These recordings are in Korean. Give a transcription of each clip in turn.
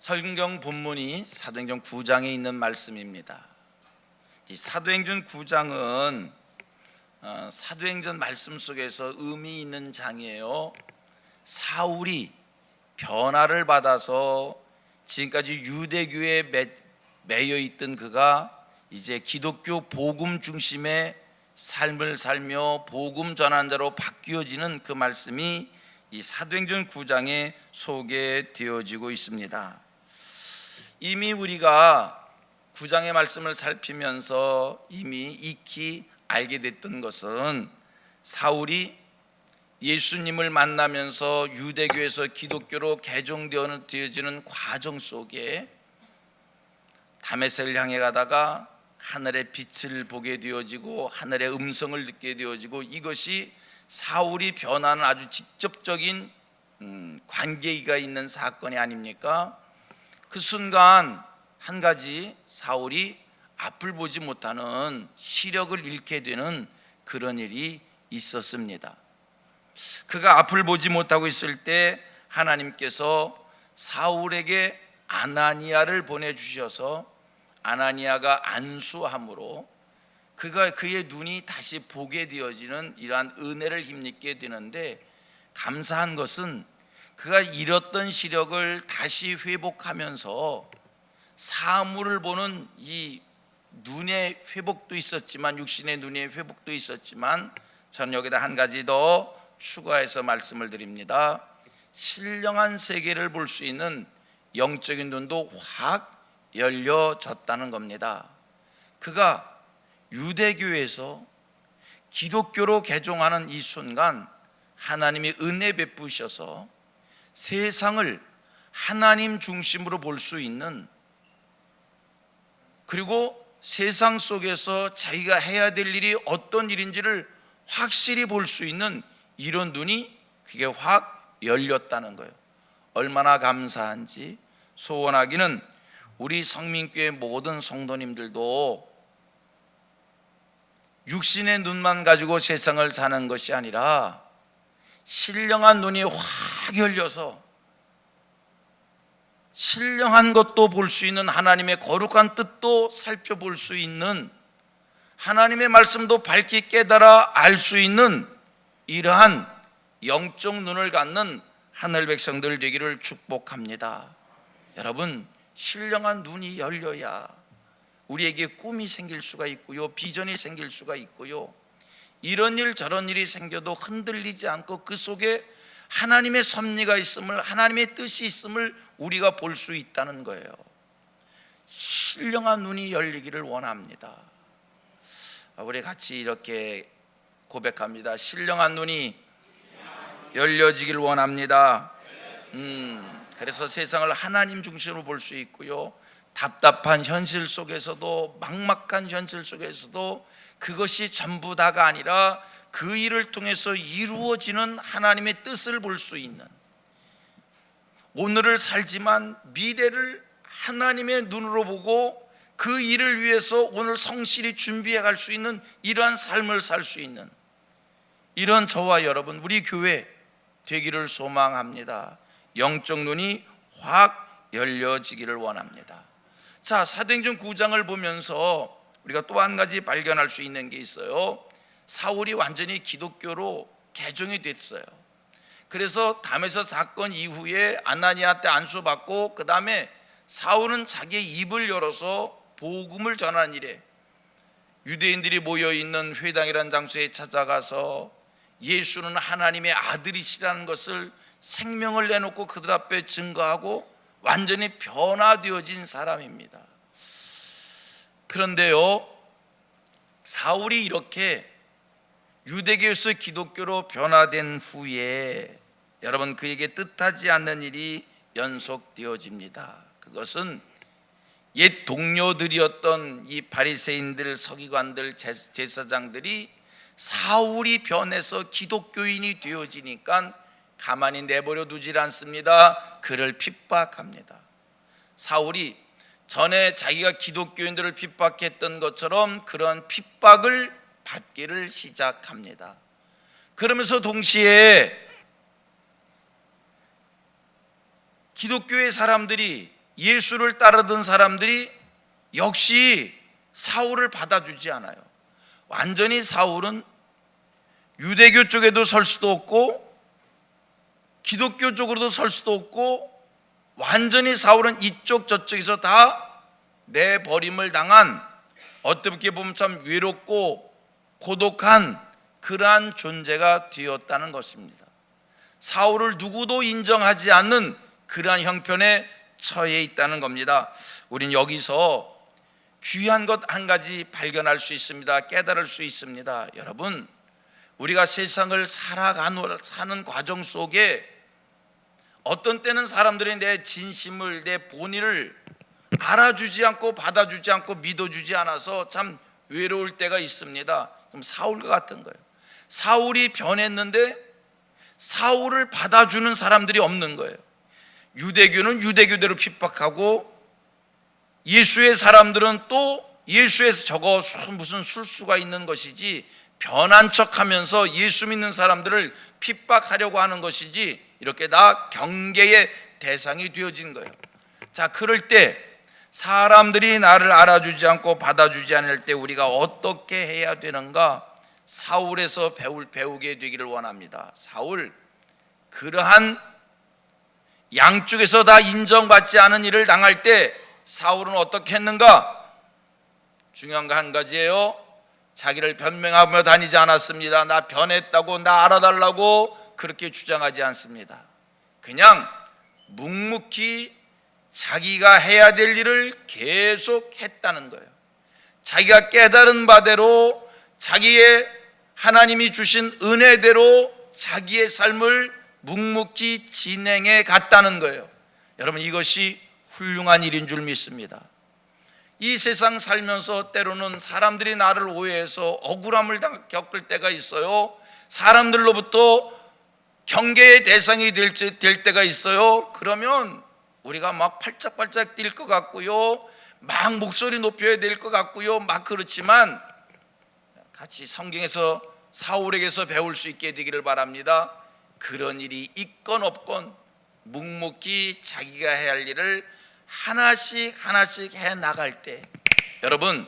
성경 본문이 사도행전 9장에 있는 말씀입니다. 이 사도행전 9장은 사도행전 말씀 속에서 의미 있는 장이에요. 사울이 변화를 받아서 지금까지 유대교에 매여 있던 그가 이제 기독교 복음 중심의 삶을 살며 복음 전환 자로 바뀌어지는 그 말씀이 이 사도행전 9장에 소개되어지고 있습니다. 이미 우리가 9장의 말씀을 살피면서 이미 익히 알게 됐던 것은 사울이 예수님을 만나면서 유대교에서 기독교로 개종되어지는 과정 속에 다메섹을 향해 가다가 하늘의 빛을 보게 되어지고 하늘의 음성을 듣게 되어지고, 이것이 사울이 변하는 아주 직접적인 관계가 있는 사건이 아닙니까? 그 순간 한 가지 사울이 앞을 보지 못하는 시력을 잃게 되는 그런 일이 있었습니다. 그가 앞을 보지 못하고 있을 때 하나님께서 사울에게 아나니아를 보내주셔서 아나니아가 안수함으로 그의 눈이 다시 보게 되어지는 이러한 은혜를 힘입게 되는데, 감사한 것은 그가 잃었던 시력을 다시 회복하면서 사물을 보는 이 눈의 회복도 있었지만, 육신의 눈의 회복도 있었지만, 저는 여기다 한 가지 더 추가해서 말씀을 드립니다. 신령한 세계를 볼 수 있는 영적인 눈도 확 열려졌다는 겁니다. 그가 유대교에서 기독교로 개종하는 이 순간 하나님이 은혜 베푸셔서 세상을 하나님 중심으로 볼 수 있는, 그리고 세상 속에서 자기가 해야 될 일이 어떤 일인지를 확실히 볼 수 있는 이런 눈이 그게 확 열렸다는 거예요. 얼마나 감사한지. 소원하기는 우리 성민교회 모든 성도님들도 육신의 눈만 가지고 세상을 사는 것이 아니라 신령한 눈이 확 열려서 신령한 것도 볼 수 있는, 하나님의 거룩한 뜻도 살펴볼 수 있는, 하나님의 말씀도 밝게 깨달아 알 수 있는 이러한 영적 눈을 갖는 하늘 백성들 되기를 축복합니다. 여러분, 신령한 눈이 열려야 우리에게 꿈이 생길 수가 있고요, 비전이 생길 수가 있고요, 이런 일 저런 일이 생겨도 흔들리지 않고 그 속에 하나님의 섭리가 있음을, 하나님의 뜻이 있음을 우리가 볼 수 있다는 거예요. 신령한 눈이 열리기를 원합니다. 우리 같이 이렇게 고백합니다. 신령한 눈이 열려지길 원합니다. 그래서 세상을 하나님 중심으로 볼 수 있고요, 답답한 현실 속에서도, 막막한 현실 속에서도 그것이 전부 다가 아니라 그 일을 통해서 이루어지는 하나님의 뜻을 볼 수 있는, 오늘을 살지만 미래를 하나님의 눈으로 보고 그 일을 위해서 오늘 성실히 준비해 갈 수 있는 이러한 삶을 살 수 있는 이런 저와 여러분, 우리 교회 되기를 소망합니다. 영적 눈이 확 열려지기를 원합니다. 자, 사도행전 9장을 보면서 우리가 또 한 가지 발견할 수 있는 게 있어요. 사울이 완전히 기독교로 개종이 됐어요. 그래서 다메섹 사건 이후에 아나니아 때 안수받고, 그 다음에 사울은 자기의 입을 열어서 복음을 전하는 일에 유대인들이 모여있는 회당이라는 장소에 찾아가서 예수는 하나님의 아들이시라는 것을 생명을 내놓고 그들 앞에 증거하고 완전히 변화되어진 사람입니다. 그런데요, 사울이 이렇게 유대교에서 기독교로 변화된 후에 여러분, 그에게 뜻하지 않는 일이 연속되어집니다. 그것은 옛 동료들이었던 이 바리새인들, 서기관들, 제사장들이 사울이 변해서 기독교인이 되어지니까 가만히 내버려 두질 않습니다. 그를 핍박합니다. 사울이 전에 자기가 기독교인들을 핍박했던 것처럼 그런 핍박을 받기를 시작합니다. 그러면서 동시에 기독교의 사람들이 예수를 따르던 사람들이 역시 사울을 받아주지 않아요. 완전히 사울은 유대교 쪽에도 설 수도 없고 기독교 쪽으로도 설 수도 없고, 완전히 사울은 이쪽 저쪽에서 다 내버림을 당한, 어떻게 보면 참 외롭고 고독한 그러한 존재가 되었다는 것입니다. 사울을 누구도 인정하지 않는 그러한 형편에 처해 있다는 겁니다. 우린 여기서 귀한 것 한 가지 발견할 수 있습니다. 깨달을 수 있습니다. 여러분, 우리가 세상을 사는 과정 속에 어떤 때는 사람들이 내 진심을, 내 본의를 알아주지 않고 받아주지 않고 믿어주지 않아서 참 외로울 때가 있습니다. 좀 사울과 같은 거예요. 사울이 변했는데 사울을 받아주는 사람들이 없는 거예요. 유대교는 유대교대로 핍박하고, 예수의 사람들은 또 예수에서 저거 무슨 술수가 있는 것이지, 변한 척하면서 예수 믿는 사람들을 핍박하려고 하는 것이지, 이렇게 다 경계의 대상이 되어진 거예요. 자, 그럴 때 사람들이 나를 알아주지 않고 받아주지 않을 때 우리가 어떻게 해야 되는가? 사울에서 배우게 되기를 원합니다. 사울, 그러한 양쪽에서 다 인정받지 않은 일을 당할 때 사울은 어떻게 했는가? 중요한 거 한 가지예요. 자기를 변명하며 다니지 않았습니다. 나 변했다고, 나 알아달라고 그렇게 주장하지 않습니다. 그냥 묵묵히 자기가 해야 될 일을 계속 했다는 거예요. 자기가 깨달은 바대로, 자기의 하나님이 주신 은혜대로 자기의 삶을 묵묵히 진행해 갔다는 거예요. 여러분, 이것이 훌륭한 일인 줄 믿습니다. 이 세상 살면서 때로는 사람들이 나를 오해해서 억울함을 겪을 때가 있어요. 사람들로부터 경계의 대상이 될 때가 있어요. 그러면 우리가 막 팔짝팔짝 뛸 것 같고요, 막 목소리 높여야 될 것 같고요, 막 그렇지만 같이 성경에서 사울에게서 배울 수 있게 되기를 바랍니다. 그런 일이 있건 없건 묵묵히 자기가 해야 할 일을 하나씩 해 나갈 때, 여러분,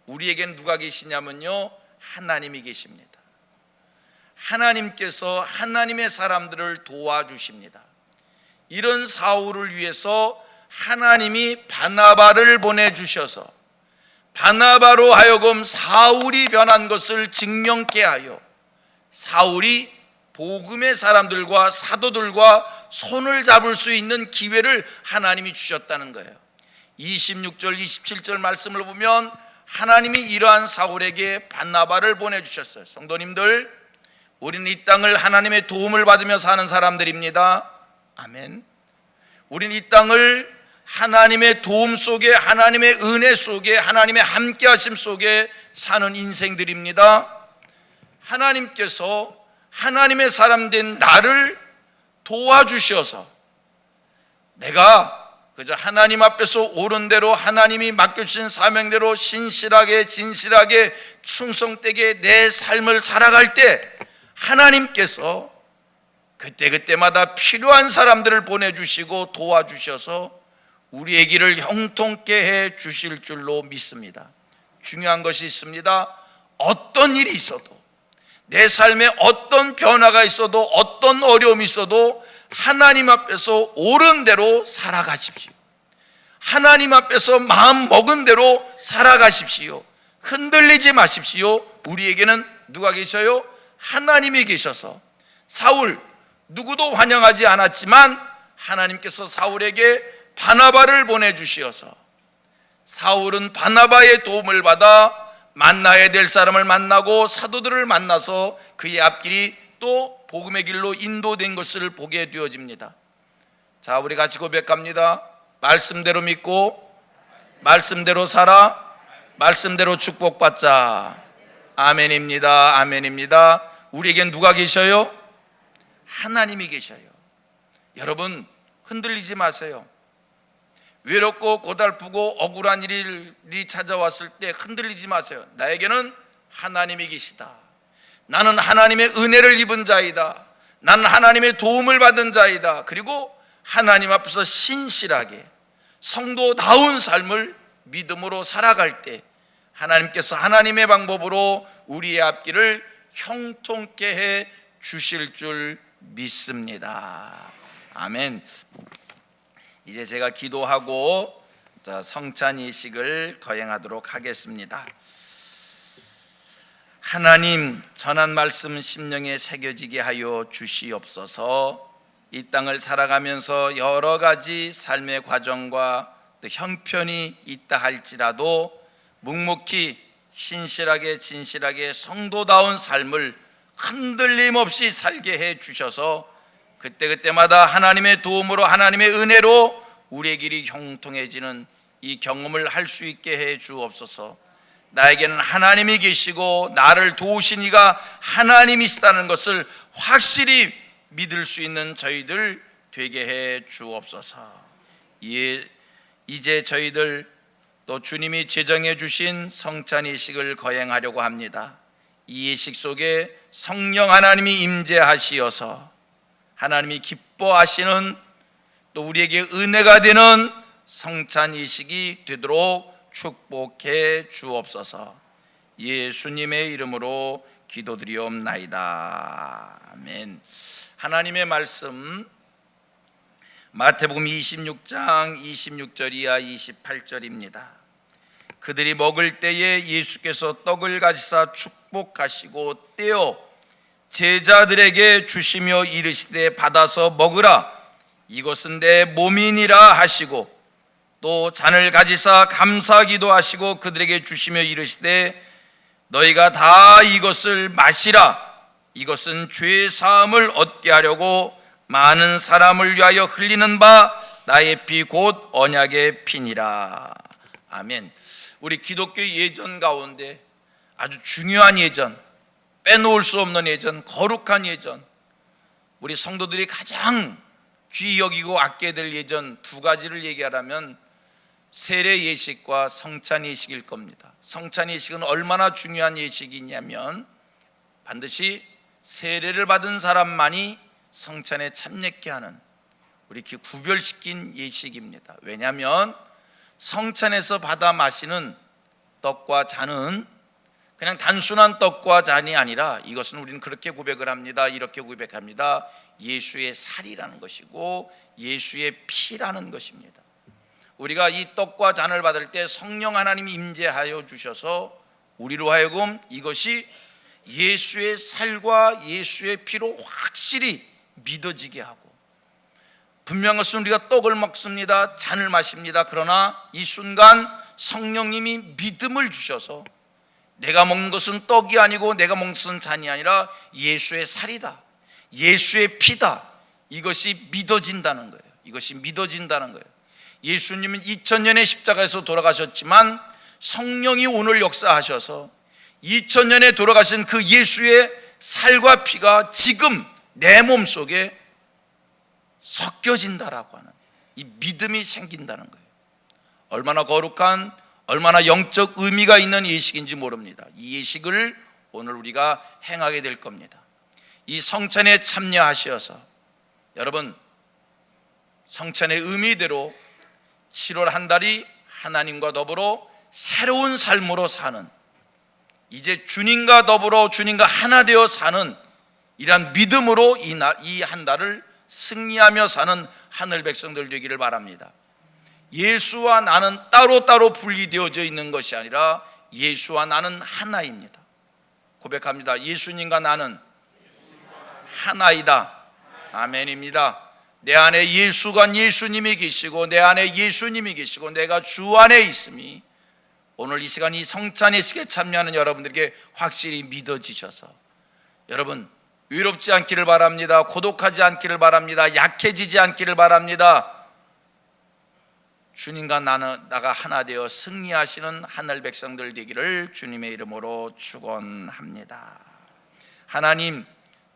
우리에겐 누가 계시냐면요, 하나님이 계십니다. 하나님께서 하나님의 사람들을 도와주십니다. 이런 사울을 위해서 하나님이 바나바를 보내주셔서 바나바로 하여금 사울이 변한 것을 증명케 하여 사울이 복음의 사람들과 사도들과 손을 잡을 수 있는 기회를 하나님이 주셨다는 거예요. 26절 27절 말씀을 보면 하나님이 이러한 사울에게 바나바를 보내주셨어요. 성도님들, 우리는 이 땅을 하나님의 도움을 받으며 사는 사람들입니다. 아멘. 우리는 이 땅을 하나님의 도움 속에, 하나님의 은혜 속에, 하나님의 함께하심 속에 사는 인생들입니다. 하나님께서 하나님의 사람 된 나를 도와주셔서 내가 그저 하나님 앞에서 옳은 대로 하나님이 맡겨주신 사명대로 신실하게 진실하게 충성되게 내 삶을 살아갈 때 하나님께서 그때마다 필요한 사람들을 보내주시고 도와주셔서 우리의 길을 형통케 해 주실 줄로 믿습니다. 중요한 것이 있습니다. 어떤 일이 있어도, 내 삶에 어떤 변화가 있어도, 어떤 어려움이 있어도 하나님 앞에서 옳은 대로 살아가십시오. 하나님 앞에서 마음 먹은 대로 살아가십시오. 흔들리지 마십시오. 우리에게는 누가 계셔요? 하나님이 계셔서 사울, 누구도 환영하지 않았지만 하나님께서 사울에게 바나바를 보내주시어서 사울은 바나바의 도움을 받아 만나야 될 사람을 만나고 사도들을 만나서 그의 앞길이 또 복음의 길로 인도된 것을 보게 되어집니다. 자, 우리 같이 고백합니다. 말씀대로 믿고 말씀대로 살아 말씀대로 축복받자. 아멘입니다. 아멘입니다. 우리에겐 누가 계셔요? 하나님이 계셔요. 여러분, 흔들리지 마세요. 외롭고 고달프고 억울한 일이 찾아왔을 때 흔들리지 마세요. 나에게는 하나님이 계시다. 나는 하나님의 은혜를 입은 자이다. 나는 하나님의 도움을 받은 자이다. 그리고 하나님 앞에서 신실하게 성도다운 삶을 믿음으로 살아갈 때 하나님께서 하나님의 방법으로 우리의 앞길을 형통케 해 주실 줄 믿습니다. 아멘. 이제 제가 기도하고 성찬이식을 거행하도록 하겠습니다. 하나님, 전한 말씀 심령에 새겨지게 하여 주시옵소서. 이 땅을 살아가면서 여러 가지 삶의 과정과 또 형편이 있다 할지라도 묵묵히 신실하게 진실하게 성도다운 삶을 흔들림 없이 살게 해 주셔서 그때그때마다 하나님의 도움으로 하나님의 은혜로 우리의 길이 형통해지는 이 경험을 할 수 있게 해 주옵소서. 나에게는 하나님이 계시고 나를 도우신 이가 하나님이시다는 것을 확실히 믿을 수 있는 저희들 되게 해 주옵소서. 이제 저희들 또 주님이 제정해 주신 성찬 예식을 거행하려고 합니다. 이 예식 속에 성령 하나님이 임재하시어서 하나님이 기뻐하시는 또 우리에게 은혜가 되는 성찬 예식이 되도록 축복해 주옵소서. 예수님의 이름으로 기도드리옵나이다. 아멘. 하나님의 말씀 마태복음 26장 26절 이하 28절입니다. 그들이 먹을 때에 예수께서 떡을 가지사 축복하시고 떼어 제자들에게 주시며 이르시되 받아서 먹으라, 이것은 내 몸이니라 하시고 또 잔을 가지사 감사기도 하시고 그들에게 주시며 이르시되 너희가 다 이것을 마시라, 이것은 죄 사함을 얻게 하려고 많은 사람을 위하여 흘리는 바 나의 피 곧 언약의 피니라. 아멘. 우리 기독교 예전 가운데 아주 중요한 예전, 빼놓을 수 없는 예전, 거룩한 예전, 우리 성도들이 가장 귀히 여기고 아껴야 될 예전 두 가지를 얘기하라면 세례 예식과 성찬 예식일 겁니다. 성찬 예식은 얼마나 중요한 예식이냐면 반드시 세례를 받은 사람만이 성찬에 참여케 하는, 우리 이렇게 구별시킨 예식입니다. 왜냐하면 성찬에서 받아 마시는 떡과 잔은 그냥 단순한 떡과 잔이 아니라 이것은 우리는 그렇게 고백을 합니다. 이렇게 고백합니다. 예수의 살이라는 것이고 예수의 피라는 것입니다. 우리가 이 떡과 잔을 받을 때 성령 하나님이 임재하여 주셔서 우리로 하여금 이것이 예수의 살과 예수의 피로 확실히 믿어지게 하고, 분명한 것은 우리가 떡을 먹습니다, 잔을 마십니다. 그러나 이 순간 성령님이 믿음을 주셔서 내가 먹는 것은 떡이 아니고 내가 먹는 것은 잔이 아니라 예수의 살이다, 예수의 피다, 이것이 믿어진다는 거예요. 이것이 믿어진다는 거예요. 예수님은 2000년의 십자가에서 돌아가셨지만 성령이 오늘 역사하셔서 2000년에 돌아가신 그 예수의 살과 피가 지금 내 몸속에 섞여진다라고 하는 이 믿음이 생긴다는 거예요. 얼마나 거룩한, 얼마나 영적 의미가 있는 예식인지 모릅니다. 이 예식을 오늘 우리가 행하게 될 겁니다. 이 성찬에 참여하셔서 여러분, 성찬의 의미대로 7월 한 달이 하나님과 더불어 새로운 삶으로 사는, 이제 주님과 더불어 주님과 하나 되어 사는 이러한 믿음으로 이 한 달을 승리하며 사는 하늘 백성들 되기를 바랍니다. 예수와 나는 따로따로 분리되어져 있는 것이 아니라 예수와 나는 하나입니다. 고백합니다. 예수님과 나는 하나이다. 아멘입니다. 내 안에 예수가 예수님이 계시고 내 안에 예수님이 계시고 내가 주 안에 있음이 오늘 이 시간 이 성찬의 예식에 참여하는 여러분들에게 확실히 믿어지셔서 여러분 위롭지 않기를 바랍니다. 고독하지 않기를 바랍니다. 약해지지 않기를 바랍니다. 주님과 나가 하나 되어 승리하시는 하늘 백성들 되기를 주님의 이름으로 축원합니다. 하나님,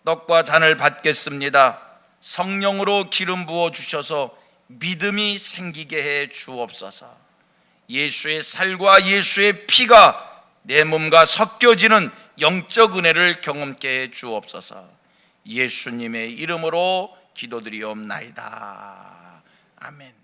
떡과 잔을 받겠습니다. 성령으로 기름 부어 주셔서 믿음이 생기게 해 주옵소서. 예수의 살과 예수의 피가 내 몸과 섞여지는 영적 은혜를 경험케 해 주옵소서. 예수님의 이름으로 기도드리옵나이다. 아멘.